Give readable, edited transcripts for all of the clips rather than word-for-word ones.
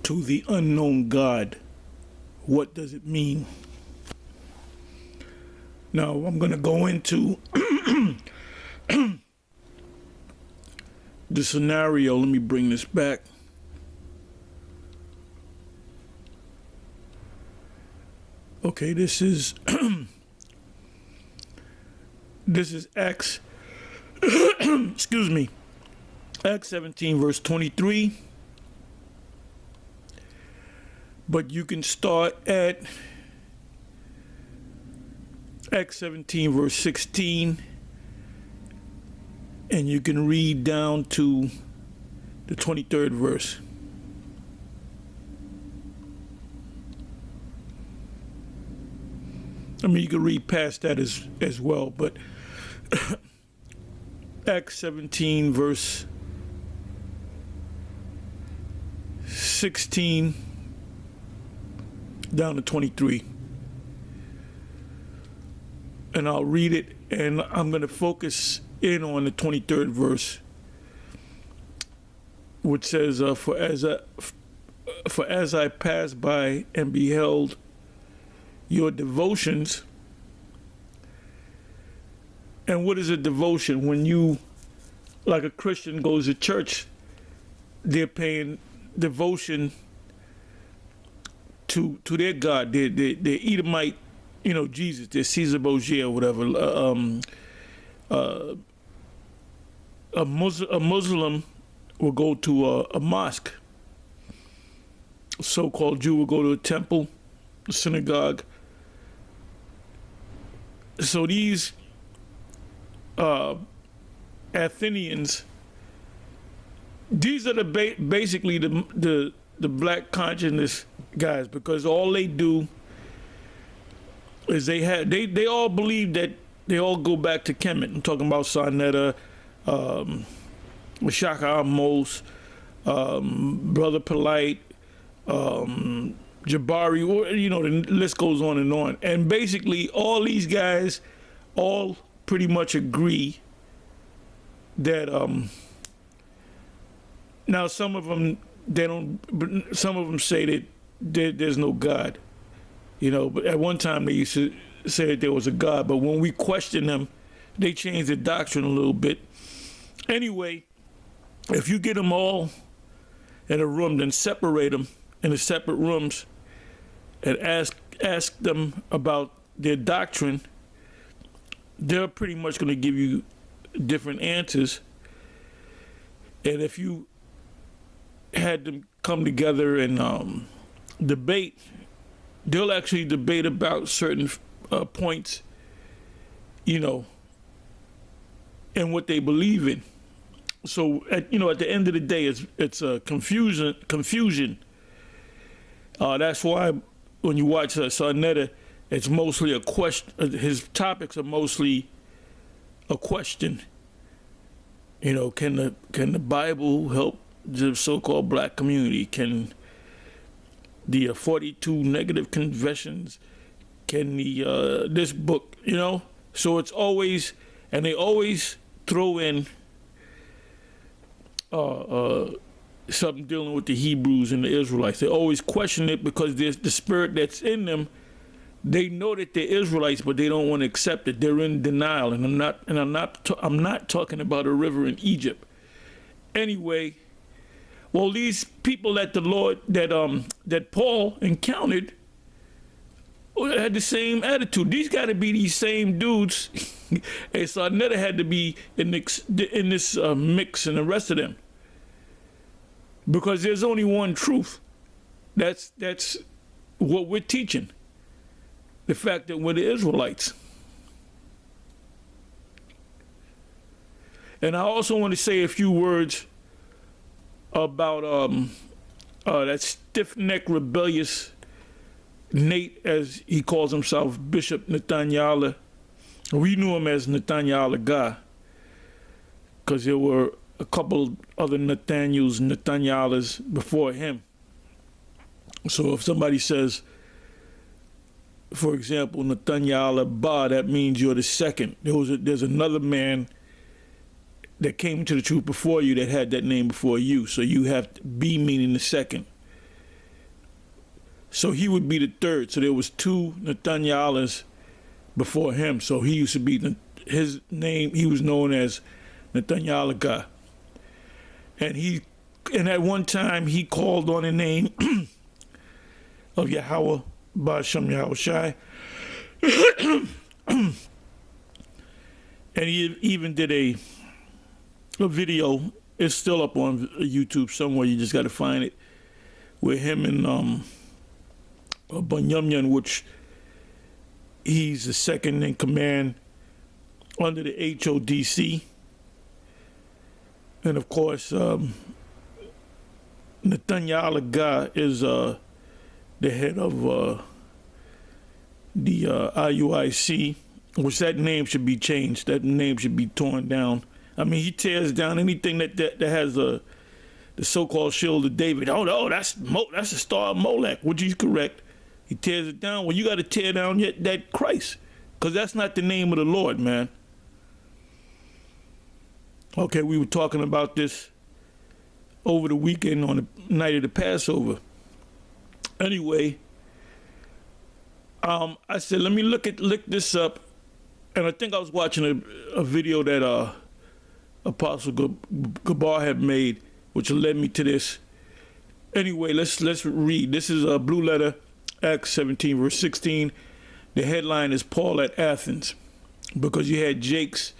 to the unknown God. What does it mean? Now, I'm going to go into the scenario. Let me bring this back. Okay, this is this is Acts excuse me, Acts 17 verse 23. But you can start at Acts 17 verse 16, and you can read down to the 23rd verse. I mean, you can read past that as well, but Acts 17 verse 16 down to 23. And I'll read it, and I'm going to focus in on the 23rd verse, which says, For as I passed by and beheld your devotions. And what is a devotion? When you, like a Christian, goes to church, they're paying devotion to their God, their Edomite, Jesus, their Caesar Borgia or whatever. A Muslim will go to a mosque. A so-called Jew will go to a temple, a synagogue. So these Athenians, these are basically the black consciousness guys, because all they do is they all believe that they all go back to Kemet. I'm talking about Sarnetta, Shaka Amos, Brother Polite, Jabari, the list goes on. And basically all these guys all pretty much agree that now some of them say that there's no God, but at one time they used to say that there was a God, but when we question them, they change the doctrine a little bit. Anyway, if you get them all in a room, then separate them into separate rooms and ask them about their doctrine, they're pretty much going to give you different answers. And if you had them come together and debate, they'll actually debate about certain points, and what they believe in. So at the end of the day, it's a confusion. That's why when you watch Sarnetta, it's mostly a question. His topics are mostly a question. Can the Bible help the so-called black community? Can the 42 negative confessions? Can the this book? So it's always, and they always throw in something dealing with the Hebrews and the Israelites. They always question it because there's the spirit that's in them. They know that they're Israelites, but they don't want to accept it. They're in denial, and I'm not talking about a river in Egypt. Anyway, well, these people that the Lord that Paul encountered had the same attitude. These got to be these same dudes, and so I never had to be in this mix and the rest of them, because there's only one truth. That's what we're teaching. The fact that we're the Israelites. And I also want to say a few words about that stiff-necked, rebellious Nate, as he calls himself, Bishop Nathaniel. We knew him as Nathaniel Guy, because there were a couple other Nathaniels, Nathaniel's before him. So if somebody says, for example, Nathaniel Abba, that means you're the second. There's another man that came to the truth before you that had that name before you. So you have to be meaning the second. So he would be the third. So there was two Nathanielis before him. So he used to be, his name, he was known as Nathaniel. And at one time he called on the name of Yahweh Ba'Shem Yahushai. And he even did a video. It's still up on YouTube somewhere. You just got to find it. With him and Banyamyan, which he's the second in command under the HODC. And of course, Nathaniel Agah is the head of the IUIC, which that name should be changed. That name should be torn down. I mean, he tears down anything that has the so-called shield of David. Oh no, that's the star of Molech, which is correct. He tears it down. Well, you got to tear down that Christ, because that's not the name of the Lord, man. Okay, we were talking about this over the weekend on the night of the Passover. Anyway, I said, let me look this up, and I think I was watching a video that Apostle Gabar had made, which led me to this. Anyway, let's read. This is a Blue Letter, Acts 17, verse 16. The headline is Paul at Athens, because you had Jakes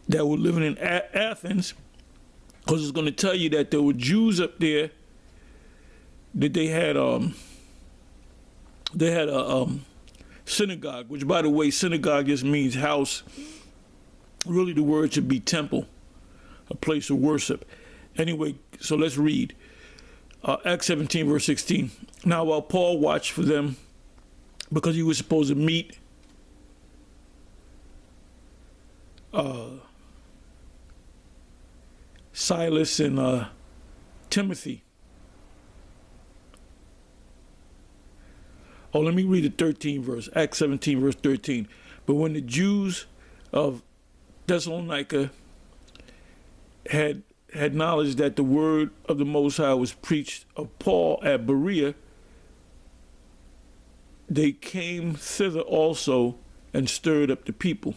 that were living in Athens, because it's going to tell you that there were Jews up there, that they had a synagogue, which, by the way, synagogue just means house. Really, the word should be temple, a place of worship. Anyway, so let's read. Acts 17, verse 16. Now, while Paul watched for them, because he was supposed to meet Silas and Timothy. Oh, let me read the 13th verse. Acts 17, verse 13. But when the Jews of Thessalonica had knowledge that the word of the Most High was preached of Paul at Berea, they came thither also and stirred up the people.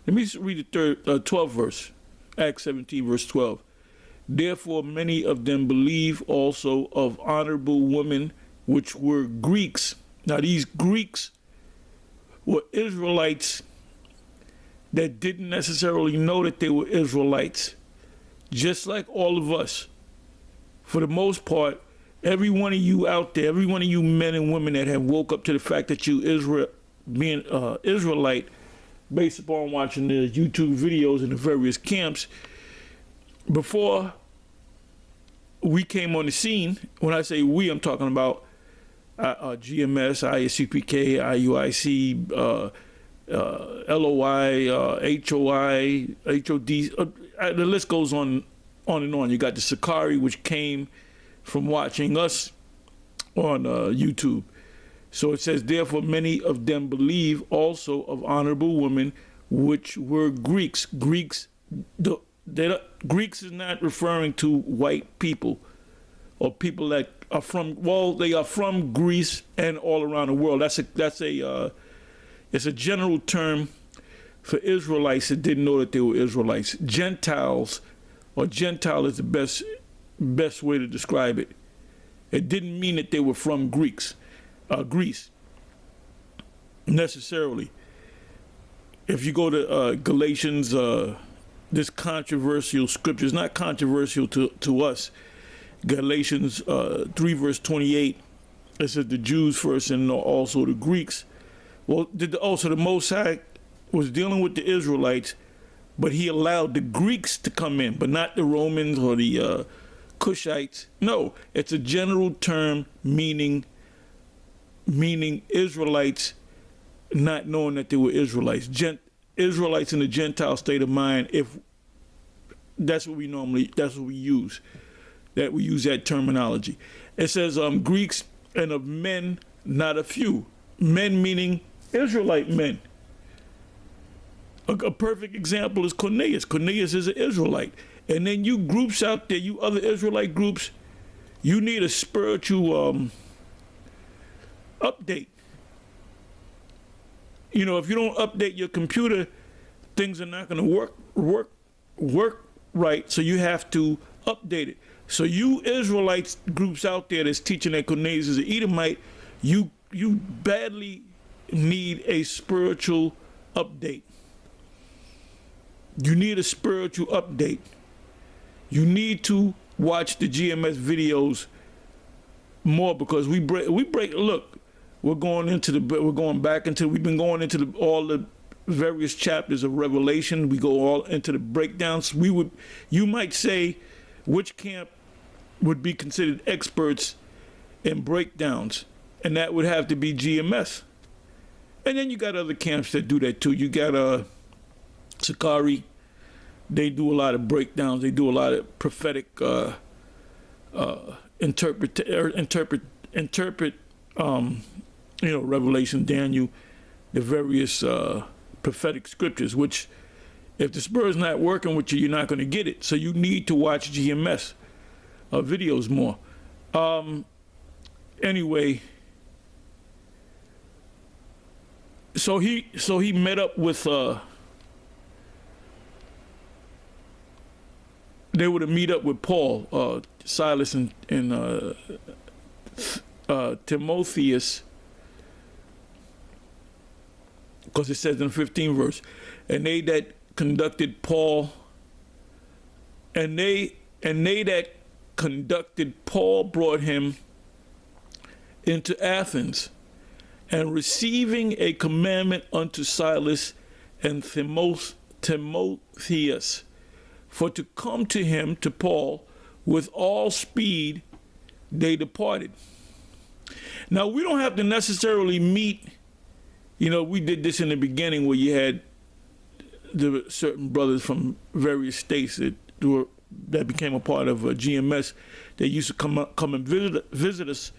Let me read the 12th verse, Acts 17, verse 12. Therefore many of them believe also of honorable women which were Greeks. Now these Greeks were Israelites that didn't necessarily know that they were Israelites, just like all of us. For the most part, every one of you out there, every one of you men and women that have woke up to the fact that you being Israelite, based upon watching the YouTube videos in the various camps, before we came on the scene, when I say we, I'm talking about GMS, ISCPK, IUIC, LOI, HOI, HOD, the list goes on and on. You got the Sakari, which came from watching us on YouTube. So it says, therefore many of them believe also of honorable women which were Greeks. Greeks is not referring to white people or people that are from, well, they are from Greece and all around the world. It's a general term for Israelites that didn't know that they were Israelites. Gentiles, or Gentile is the best way to describe it. It didn't mean that they were from Greece necessarily. If you go to Galatians, this controversial scripture is not controversial to us. Galatians 3 verse 28, it says the Jews first and also the Greeks. Well, also the Most High was dealing with the Israelites, but he allowed the Greeks to come in, but not the Romans or the Cushites. No, it's a general term meaning Israelites not knowing that they were Israelites. Israelites in the Gentile state of mind, if that's what we use. That we use that terminology. It says Greeks and of men not a few. Men meaning Israelite men. A perfect example is Cornelius. Cornelius is an Israelite. And then you groups out there, you other Israelite groups, you need a spiritual update. You know, if you don't update your computer, things are not going to work right. So you have to update it. So you Israelites groups out there that's teaching that Cornelius is an Edomite, you badly need a spiritual update. You need a spiritual update. You need to watch the GMS videos more, because we break. Look, we've been going into all the various chapters of Revelation. We go all into the breakdowns. You might say, which camp would be considered experts in breakdowns, and that would have to be GMS. And then you got other camps that do that too. You got Sakari. They do a lot of breakdowns. They do a lot of prophetic interpret. Revelation, Daniel, the various prophetic scriptures. Which, if the Spirit's not working with you, you're not going to get it. So you need to watch GMS videos more. Anyway. So he met up with they would meet up with Paul, Silas, and Timotheus, because it says in the 15th verse, and they that conducted Paul, and they that conducted Paul brought him into Athens, and receiving a commandment unto Silas and Timotheus, for to come to him, to Paul, with all speed, they departed. Now, we don't have to necessarily meet, we did this in the beginning where you had the certain brothers from various states that became a part of GMS. They used to come and visit us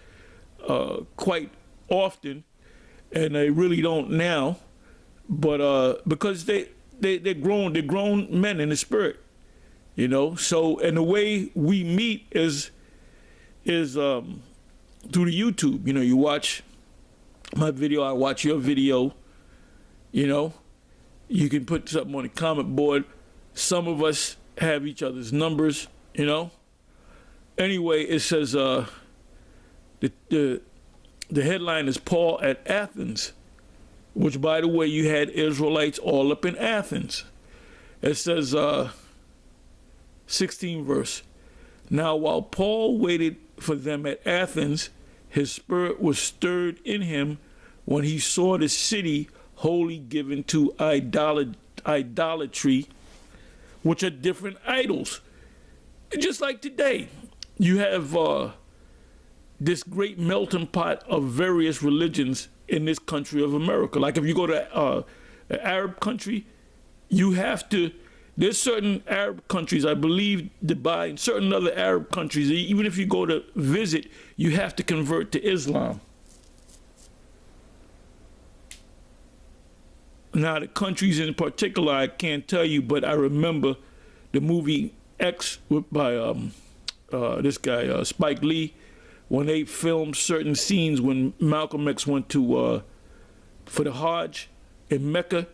quite often, and they really don't now, but because they're grown men in the Spirit. So, and the way we meet is through the YouTube. You watch my video, I watch your video. You can put something on the comment board. Some of us have each other's numbers. Anyway, it says the headline is Paul at Athens, which, by the way, you had Israelites all up in Athens. It says 16th verse. Now, while Paul waited for them at Athens, his spirit was stirred in him when he saw the city wholly given to idolatry, which are different idols. Just like today, you have this great melting pot of various religions in this country of America. Like if you go to an Arab country, you have to. There's certain Arab countries, I believe, Dubai, and certain other Arab countries, even if you go to visit, you have to convert to Islam. Now, the countries in particular, I can't tell you, but I remember the movie X by this guy, Spike Lee, when they filmed certain scenes when Malcolm X went to for the Hajj in Mecca,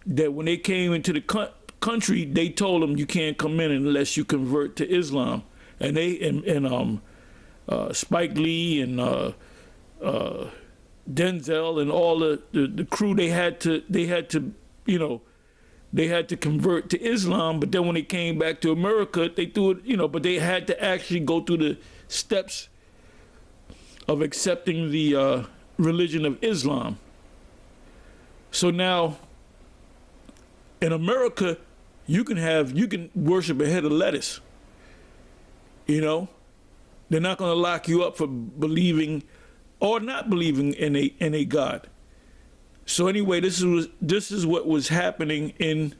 that when they came into the country, they told them you can't come in unless you convert to Islam. And Spike Lee and Denzel and all the crew, they had to convert to Islam. But then when they came back to America, they threw it, but they had to actually go through the steps of accepting the religion of Islam. So now in America, you can worship a head of lettuce. They're not going to lock you up for believing or not believing in a God. So anyway, this is what was happening in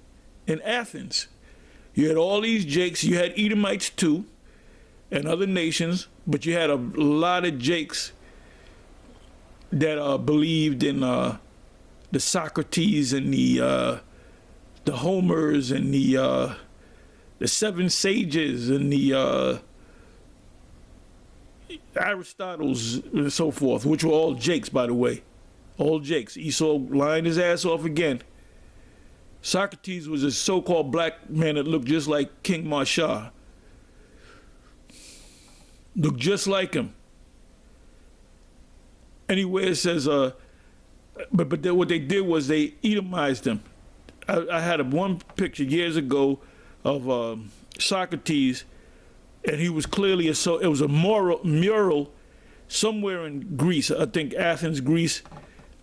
Athens. You had all these Jakes. You had Edomites too, and other nations, but you had a lot of Jakes that believed in the Socrates and the Homers and the seven sages and the Aristotles and so forth, which were all jakes, by the way. All jakes. Esau lying his ass off again. Socrates was a so-called black man that looked just like King Marshall. Looked just like him. Anyway, it says, but what they did was they Edomized him. I had one picture years ago of Socrates, and he was clearly it was a mural somewhere in Greece. I think Athens, Greece.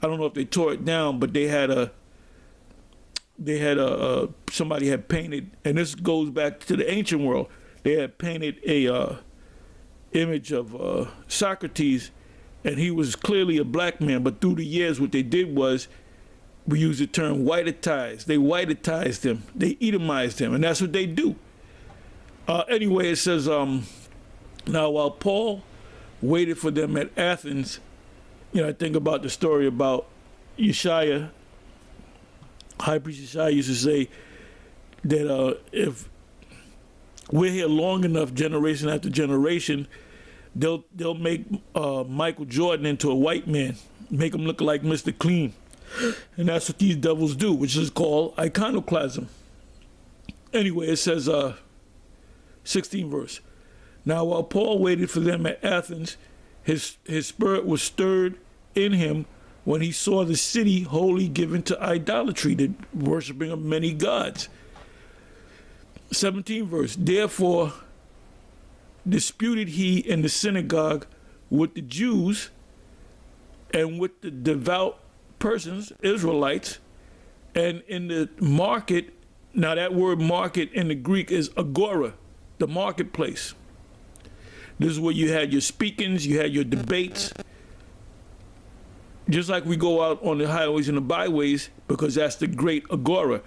I don't know if they tore it down, but they had somebody had painted, and this goes back to the ancient world. They had painted a image of Socrates, and he was clearly a black man. But through the years, what they did was, we use the term whititized. They whititized him. They Edomized him, and that's what they do. Anyway, it says, now while Paul waited for them at Athens, I think about the story about Yeshaya. High priest Yeshaya used to say that if we're here long enough, generation after generation, they'll make Michael Jordan into a white man, make him look like Mr. Clean. And that's what these devils do, which is called iconoclasm. Anyway, it says, 16th verse. Now, while Paul waited for them at Athens, his spirit was stirred in him when he saw the city wholly given to idolatry, the worshiping of many gods. 17th verse. Therefore, disputed he in the synagogue with the Jews and with the devout persons, Israelites, and in the market. Now that word market in the Greek is agora, the marketplace. This is where you had your speakings, you had your debates, just like we go out on the highways and the byways, because that's the great agora.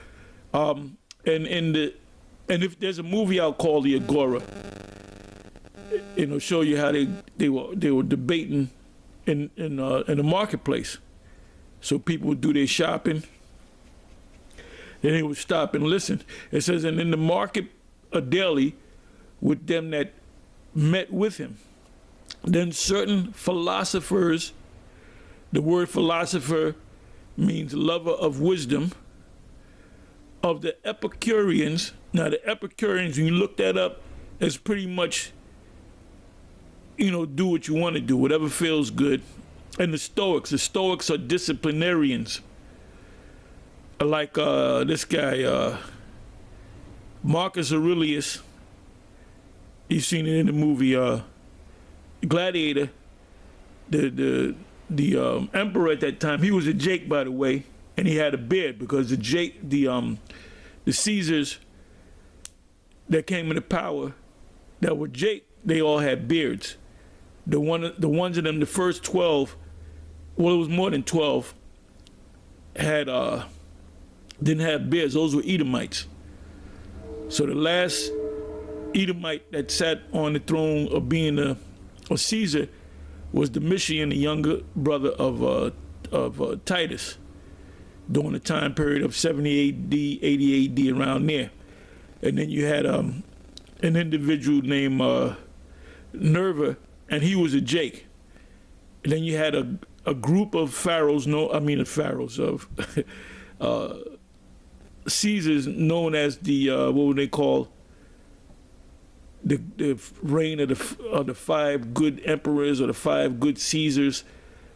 And if there's a movie out called The Agora, it'll show you how they were debating in the marketplace. So people would do their shopping, then they would stop and listen. It says, and in the market daily with them that met with him. Then certain philosophers, the word philosopher means lover of wisdom, of the Epicureans. Now the Epicureans, when you look that up, it's pretty much, do what you want to do, whatever feels good. And the Stoics are disciplinarians. Like this guy, Marcus Aurelius. You've seen it in the movie Gladiator. The emperor at that time, he was a Jake, by the way, and he had a beard, because the Caesars that came into power that were Jake, they all had beards. The ones of them, the first 12, well, it was more than 12, had didn't have beards. Those were Edomites. So the last Edomite that sat on the throne of being a Caesar was Domitian, the younger brother of Titus, during the time period of 70 AD, 80 AD, around there. And then you had an individual named Nerva, and he was a Jake. And then you had a group of pharaohs, of Caesars, known as the what would they call, the reign of the five good emperors, or the five good Caesars,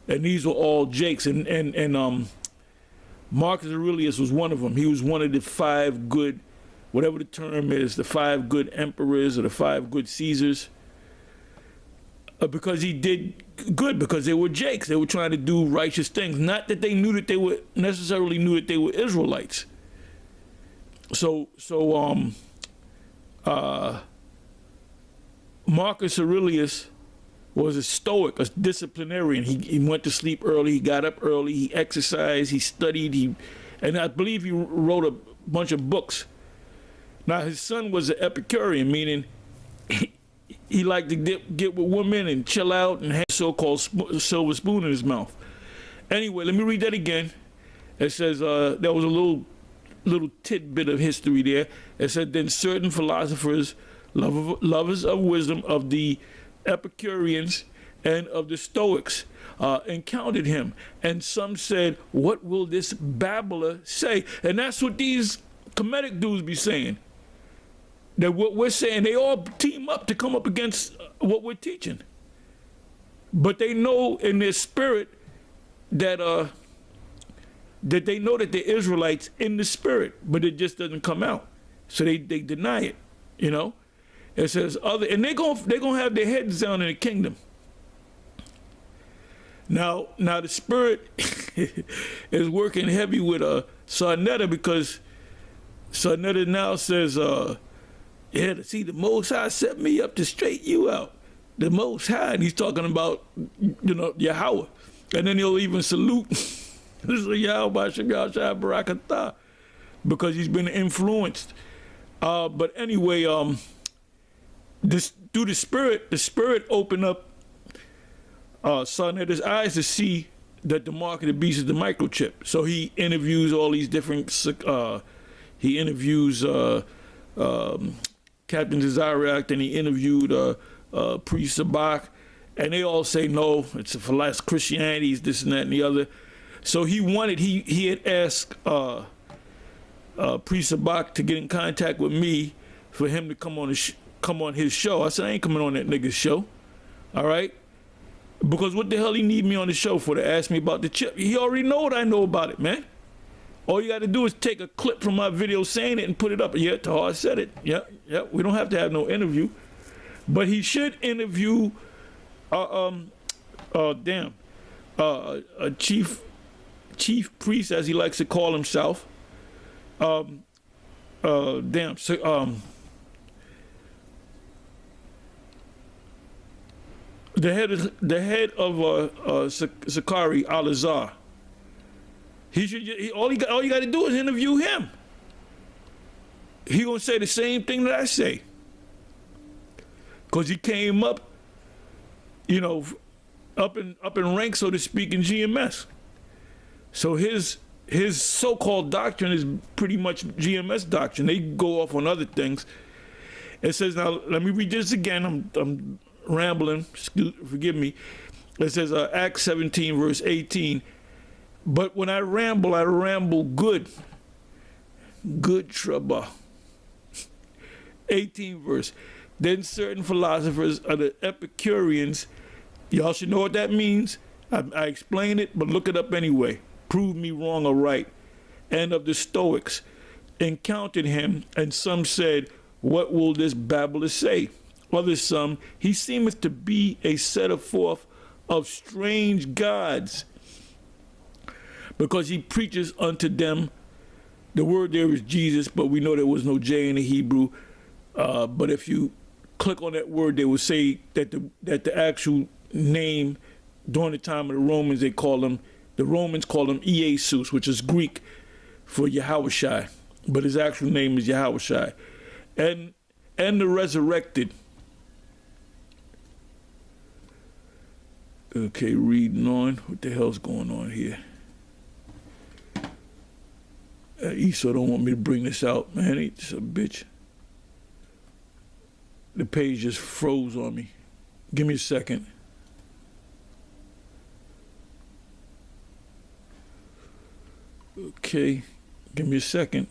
and these were all Jakes. And Marcus Aurelius was one of them. He was one of the five good, whatever the term is, the five good emperors or the five good Caesars. Because he did good, because they were Jakes. They were trying to do righteous things. Not that they necessarily knew that they were Israelites. So Marcus Aurelius was a Stoic, a disciplinarian. He went to sleep early, he got up early, he exercised, he studied, and I believe he wrote a bunch of books. Now his son was an Epicurean, meaning he liked to get with women and chill out and have a so-called silver spoon in his mouth. Anyway, let me read that again. It says there was a little tidbit of history there. It said, then certain philosophers, lovers of wisdom, of the Epicureans and of the Stoics, encountered him. And some said, what will this babbler say? And that's what these Kemetic dudes be saying. That what we're saying, they all team up to come up against what we're teaching. But they know in their spirit that that they know that they're Israelites in the spirit, but it just doesn't come out. So they deny it, you know. It says and they're gonna have their heads down in the kingdom. Now the spirit is working heavy with Sarnetta, because Sarnetta now says, yeah, see, the Most High set me up to straighten you out. The Most High, and he's talking about, you know, Yahweh. And then he'll even salute this is Yahweh Shah Barakatah, because he's been influenced. But anyway, this through the spirit opened up Sarnetta's eyes to see that the mark of the beast is the microchip. So he interviews all these different. He interviews Captain Desirac, and he interviewed Priest Sabak, and they all say no, it's for last Christianity, this and that and the other. So he had asked Priest Sabak to get in contact with me for him to come on his show. I said, I ain't coming on that nigga's show, all right? Because what the hell he need me on the show for, to ask me about the chip? He already know what I know about it, man. All you got to do is take a clip from my video saying it and put it up. Yeah, Tahar said it. Yeah. We don't have to have no interview. But he should interview a chief priest, as he likes to call himself. The head of Sakari Al-Azhar. All you got to do is interview him. He gonna say the same thing that I say, cause he came up, you know, up in rank, so to speak, in GMS. So his so-called doctrine is pretty much GMS doctrine. They go off on other things. It says, now let me read this again. I'm rambling. Forgive me. It says Acts 17 verse 18. But when I ramble good trouble. 18 verse. Then certain philosophers of the Epicureans, y'all should know what that means. I explain it, but look it up anyway. Prove me wrong or right. And of the Stoics encountered him, and some said, what will this babbler say? Others some, he seemeth to be a setter forth of strange gods, because he preaches unto them. The word there is Jesus, but we know there was no J in the Hebrew. But if you click on that word, they will say that the actual name during the time of the Romans, the Romans called him Iesus, which is Greek for Yahushai, but his actual name is Yahushai. And the resurrected. Okay, reading on. What the hell's going on here? Esau don't want me to bring this out, man. He's a bitch. The page just froze on me. Give me a second. Okay, give me a second.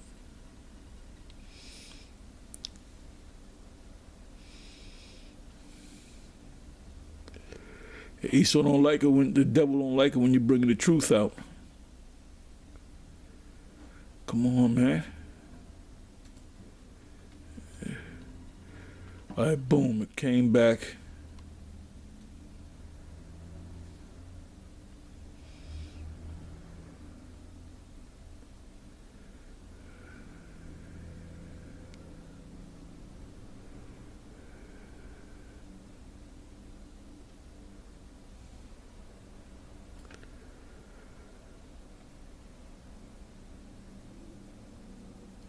Esau don't like it when the devil don't like it when you're bringing the truth out. Come on, man. All right, boom, it came back.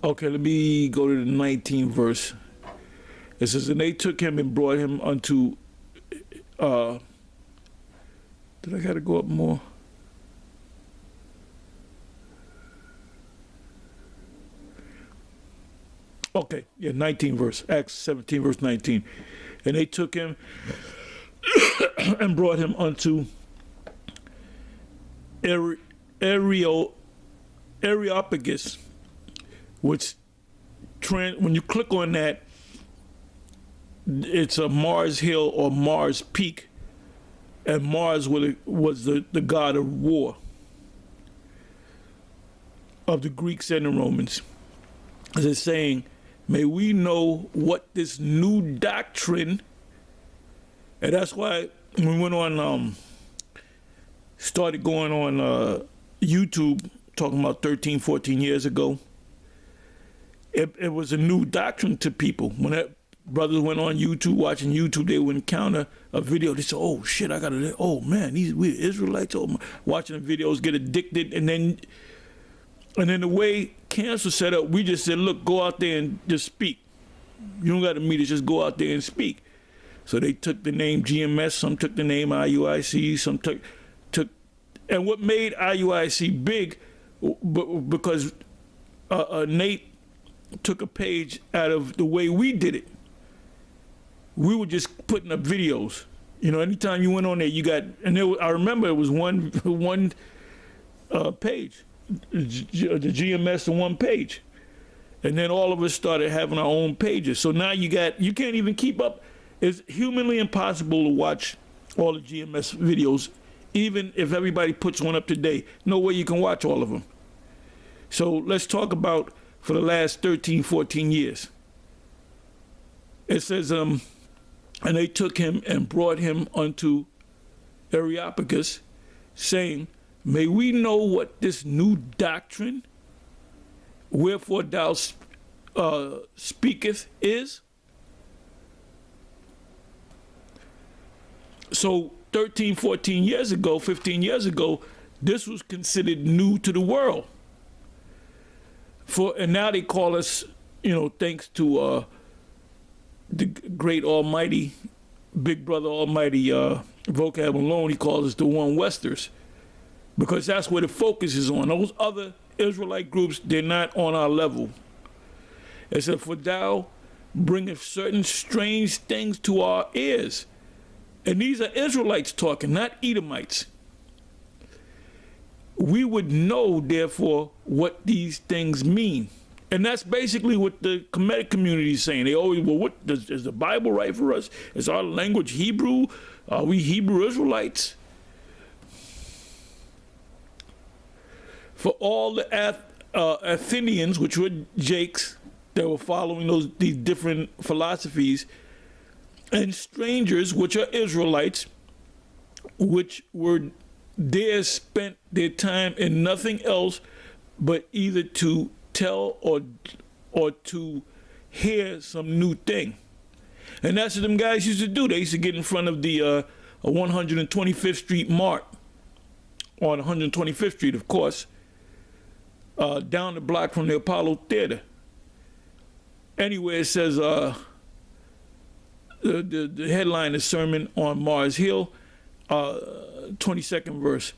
Okay, let me go to the 19th verse. It says, and they took him and brought him unto, did I gotta go up more? Okay, yeah, 19 verse, Acts 17 verse 19. And they took him and brought him unto Areopagus, which when you click on that, it's a Mars Hill or Mars Peak, and Mars was the god of war of the Greeks and the Romans. As it's saying, may we know what this new doctrine, and that's why when we went on, started going on YouTube, talking about 13, 14 years ago, it was a new doctrine to people. When that brothers went on YouTube, watching YouTube, they would encounter a video. They say, oh shit, I got to, oh man, we Israelites, watching the videos, get addicted. And then the way cancer set up, we just said, look, go out there and just speak. You don't got to meet us, just go out there and speak. So they took the name GMS, some took the name IUIC, some took, and what made IUIC big, because Nate took a page out of the way we did it. We were just putting up videos. You know, anytime you went on there, you got, and I remember it was one page, the GMS in one page. And then all of us started having our own pages. So now you can't even keep up. It's humanly impossible to watch all the GMS videos, even if everybody puts one up today. No way you can watch all of them. So let's talk about for the last 13, 14 years. It says, and they took him and brought him unto Areopagus, saying, may we know what this new doctrine, wherefore thou speaketh, is? So 13, 14 years ago, 15 years ago, this was considered new to the world. And now they call us, you know, thanks to the great almighty, big brother almighty Vocab alone, he calls us the One Westers, because that's where the focus is on. Those other Israelite groups, they're not on our level. It said, for thou bringest certain strange things to our ears. And these are Israelites talking, not Edomites. We would know, therefore, what these things mean. And that's basically what the Kemetic community is saying. They always, well, what is the Bible right for us? Is our language Hebrew? Are we Hebrew Israelites? For all the Athenians, which were Jakes, that were following these different philosophies, and strangers, which are Israelites, which were there, spent their time in nothing else but either to tell or to hear some new thing. And that's what them guys used to do. They used to get in front of the 125th Street Mart, on 125th Street, of course, down the block from the Apollo Theater. Anyway, it says, the headline is Sermon on Mars Hill, 22nd verse.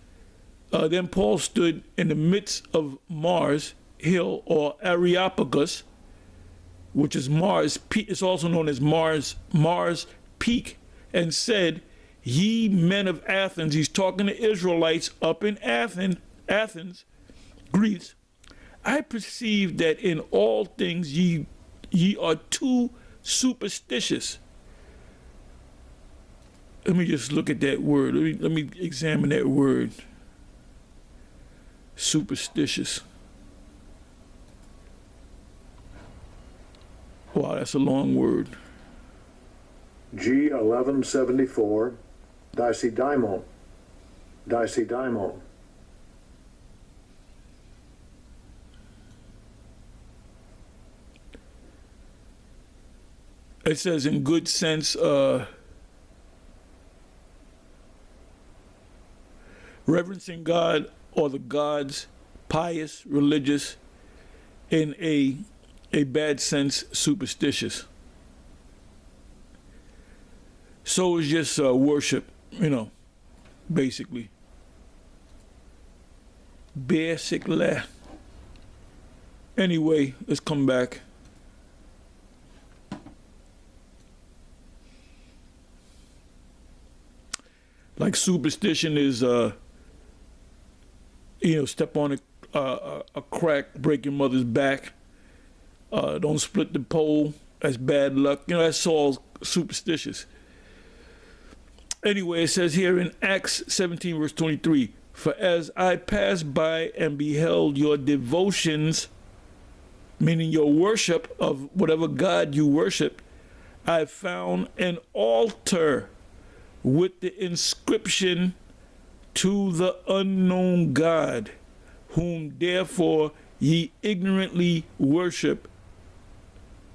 Then Paul stood in the midst of Mars Hill, or Areopagus, which is Mars Peak, it's also known as Mars Peak, and said, ye men of Athens, he's talking to Israelites up in Athens, Greece, I perceive that in all things ye are too superstitious. Let me just look at that word. Let me examine that word. Superstitious. Wow, that's a long word. G1174, Dicedaimon. Dicedaimon. It says in good sense, reverencing God or the gods, pious, religious, in a bad sense, superstitious. So it's just worship, you know, basically. Basically. Anyway, let's come back. Like superstition is, step on a crack, break your mother's back. Don't split the pole. That's bad luck. That's all superstitious. Anyway, it says here in Acts 17, verse 23, for as I passed by and beheld your devotions, meaning your worship of whatever God you worship, I found an altar with the inscription, to the unknown God, whom therefore ye ignorantly worship,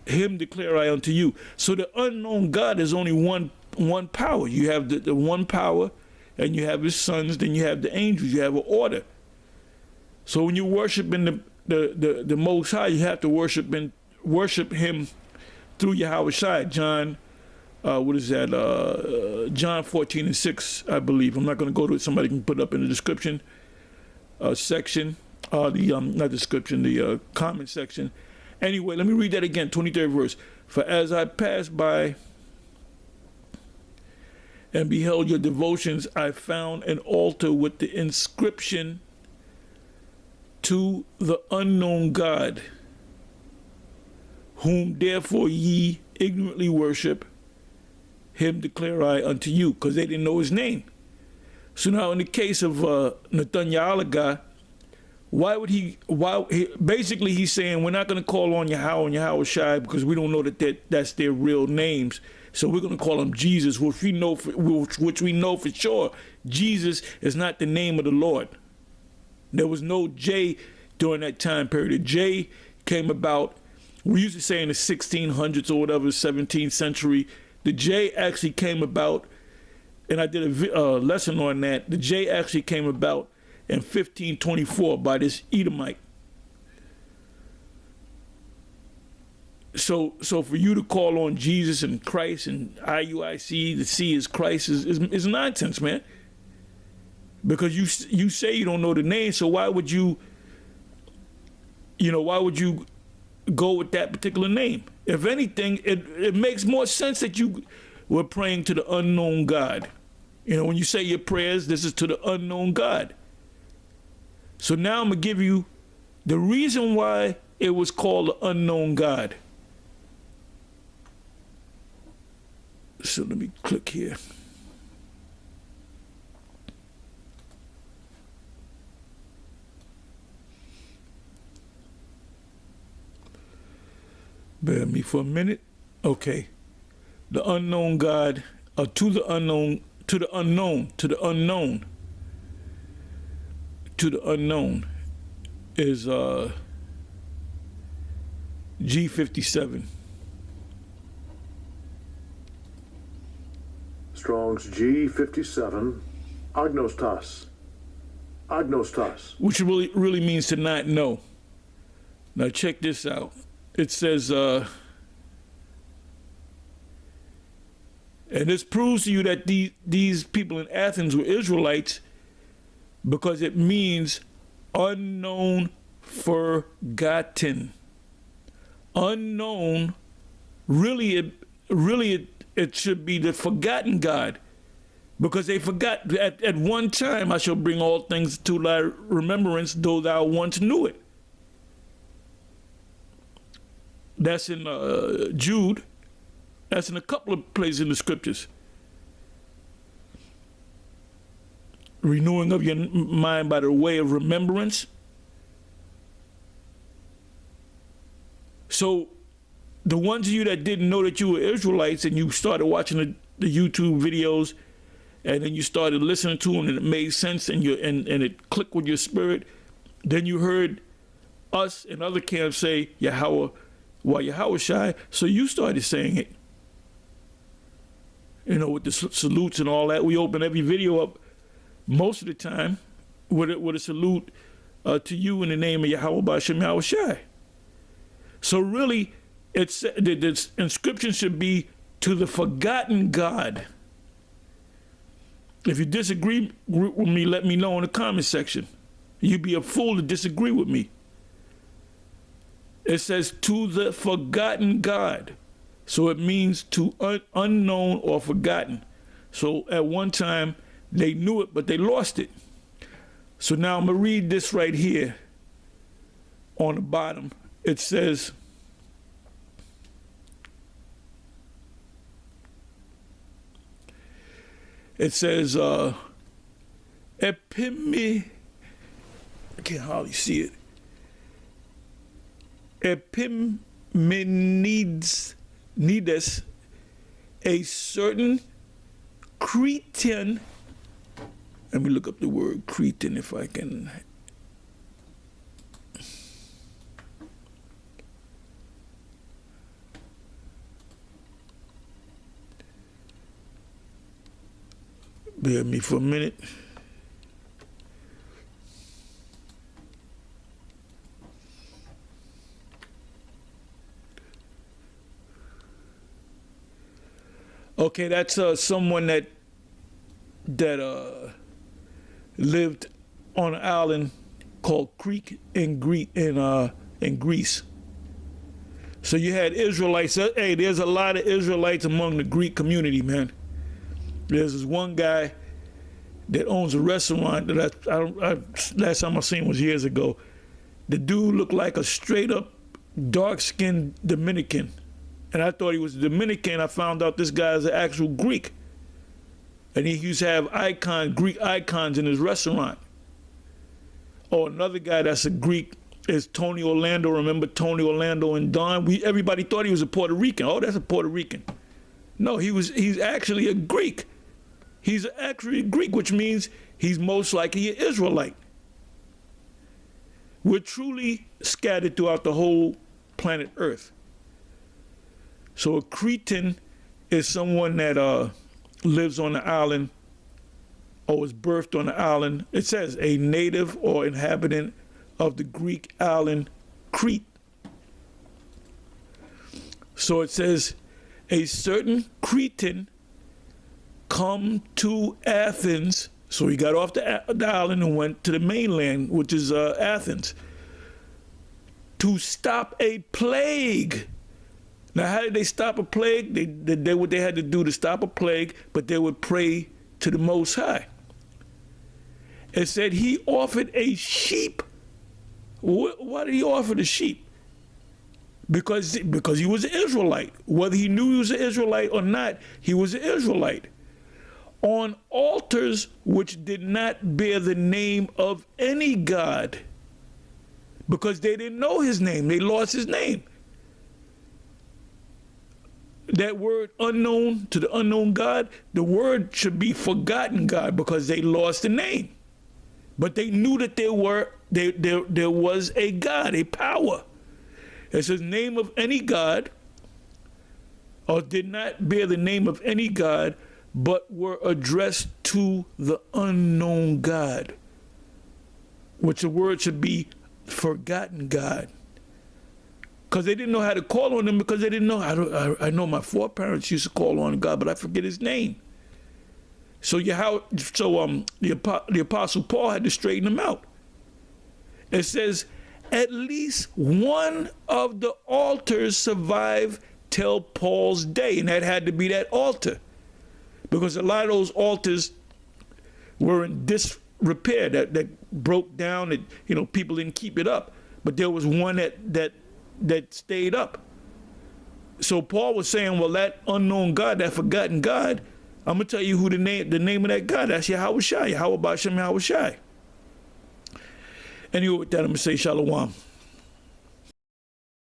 him declare I unto you. So the unknown God is only one power. You have the one power, and you have his sons, then you have the angels, you have an order. So when you're worshiping the Most High, you have to worship him through Yahweh Shai. John, John 14:6, I believe. I'm not going to go to it. Somebody can put it up in the description section, not description, the comment section. Anyway, let me read that again, 23rd verse. For as I passed by and beheld your devotions, I found an altar with the inscription, to the unknown God, whom therefore ye ignorantly worship, him declare I unto you, because they didn't know his name. So now in the case of Nathaniel guy, basically he's saying we're not going to call on Yahweh and Yahweh Shai because we don't know that's their real names. So we're going to call him Jesus, which we know for sure Jesus is not the name of the Lord. There was no J during that time period. The J came about, we used to say in the 1600s or whatever, 17th century. The J actually came about, and I did a lesson on that. The J actually came about in 1524 by this Edomite. So for you to call on Jesus and Christ and IUIC, the C is Christ, is nonsense, man. Because you say you don't know the name, so why would you go with that particular name? If anything, it makes more sense that you were praying to the unknown God. When you say your prayers, this is to the unknown God. So now I'm going to give you the reason why it was called the unknown God. So let me click here. Bear with me for a minute. Okay. The unknown God, to the unknown is G57. Strong's G57, agnostas. Agnostas. Which really means to not know. Now check this out. It says, and this proves to you that these people in Athens were Israelites, because it means unknown, forgotten. Unknown, really it should be the forgotten God, because they forgot at one time I shall bring all things to thy remembrance, though thou once knew it. That's in Jude. That's in a couple of places in the scriptures. Renewing of your mind by the way of remembrance. So the ones of you that didn't know that you were Israelites and you started watching the YouTube videos and then you started listening to them and it made sense and it clicked with your spirit, then you heard us and other camps say Yahweh, while Yahweh Shai, so you started saying it. With the salutes and all that. We open every video up most of the time with a salute to you in the name of Yahweh B'Shem Yahweh Shai. So really, the inscription should be to the forgotten God. If you disagree with me, let me know in the comment section. You'd be a fool to disagree with me. It says to the forgotten God. So it means to unknown or forgotten. So at one time, They knew it, but they lost it. So now I'm going to read this right here on the bottom. It says, Epimenides, I can't hardly see it. Epimenides, a certain Cretan, let me look up the word Cretan if I can. Bear with me for a minute. Okay, that's someone that lived on an island called Crete in Greece. So you had Israelites. Hey, there's a lot of Israelites among the Greek community, man. There's this one guy that owns a restaurant that last time I seen was years ago. The dude looked like a straight up dark-skinned Dominican. And I thought he was Dominican. I found out this guy is an actual Greek. And he used to have Greek icons in his restaurant. Oh, another guy that's a Greek is Tony Orlando. Remember Tony Orlando and Don? Everybody thought he was a Puerto Rican. Oh, that's a Puerto Rican. No, he's actually a Greek. He's actually a Greek, which means he's most likely an Israelite. We're truly scattered throughout the whole planet Earth. So a Cretan is someone that lives on the island or was birthed on the island. It says a native or inhabitant of the Greek island Crete. So it says a certain Cretan come to Athens. So he got off the island and went to the mainland, which is Athens, to stop a plague. Now, how did they stop a plague? They did what they had to do to stop a plague, but they would pray to the Most High. It said he offered a sheep. Why did he offer the sheep? Because he was an Israelite. Whether he knew he was an Israelite or not, he was an Israelite. On altars which did not bear the name of any god, because they didn't know his name. They lost his name. That word unknown to the unknown God, the word should be forgotten God, because they lost the name. But they knew that there was a God, a power. It says name of any God, or did not bear the name of any God, but were addressed to the unknown God, which the word should be forgotten God. Because they didn't know how to call on him, because they didn't know. I know my foreparents used to call on God, but I forget his name. So the Apostle Paul had to straighten them out. It says, at least one of the altars survived till Paul's day, and that had to be that altar, because a lot of those altars were in disrepair, that broke down, that people didn't keep it up. But there was one that stayed up. So Paul was saying, well, that unknown God, that forgotten God, I'm gonna tell you who the name of that God. That's Yahawashi, Yahweh B'Shem Yahawashi. Anyway, with that, I'm gonna say Shalom.